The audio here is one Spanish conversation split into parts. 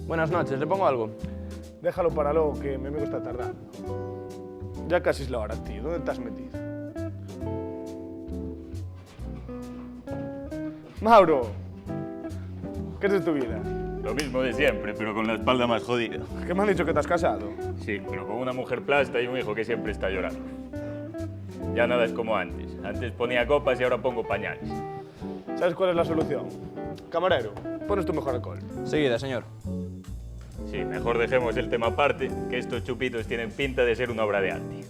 Buenas noches, ¿le pongo algo? Déjalo para luego, que mi amigo está tardando. Ya casi es la hora, tío. ¿Dónde te has metido? Mauro, ¿qué es de tu vida? Lo mismo de siempre, pero con la espalda más jodida. ¿Qué me han dicho que te has casado? Sí, pero con una mujer plasta y un hijo que siempre está llorando. Ya nada es como antes. Antes ponía copas y ahora pongo pañales. ¿Sabes cuál es la solución? Camarero, pones tu mejor alcohol. Seguida, señor. Sí, mejor dejemos el tema aparte, que estos chupitos tienen pinta de ser una obra de arte.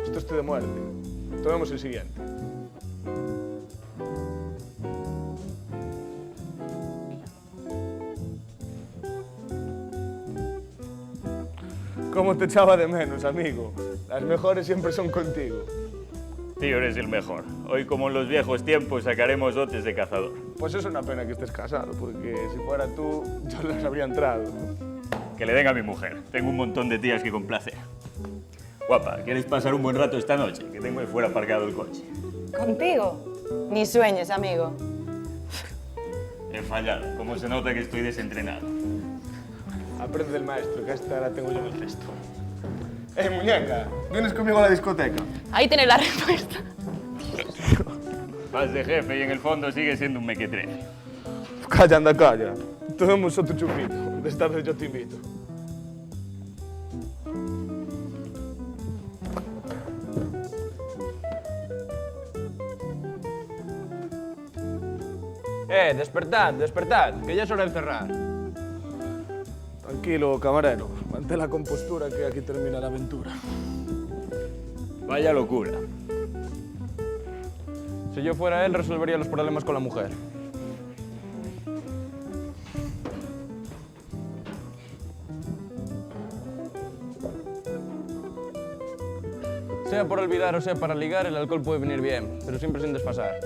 Esto es té de muerte. Tomemos el siguiente. ¿Cómo te echaba de menos, amigo? Las mejores siempre son contigo. Tío, eres el mejor. Hoy, como en los viejos tiempos, sacaremos dotes de cazador. Pues es una pena que estés casado, porque si fuera tú, yo les habría entrado. Que le den a mi mujer. Tengo un montón de tías que complacer. Guapa, ¿quieres pasar un buen rato esta noche? Que tengo ahí fuera aparcado el coche. ¿Contigo? Ni sueñes, amigo. He fallado. Como se nota que estoy desentrenado. Aprende del maestro, que a esta hora tengo yo en el cesto. Muñeca, ¿vienes conmigo a la discoteca? Ahí tenés la respuesta. Vas de jefe y en el fondo sigue siendo un mequetrefe. Calla, anda, calla. Tomemos otro chupito. De esta vez yo te invito. Despertad, despertad, que ya es hora de cerrar. Tranquilo, camarero. Mantén la compostura, que aquí termina la aventura. Vaya locura. Si yo fuera él, resolvería los problemas con la mujer. Sea por olvidar o sea para ligar, el alcohol puede venir bien, pero siempre sin desfasar.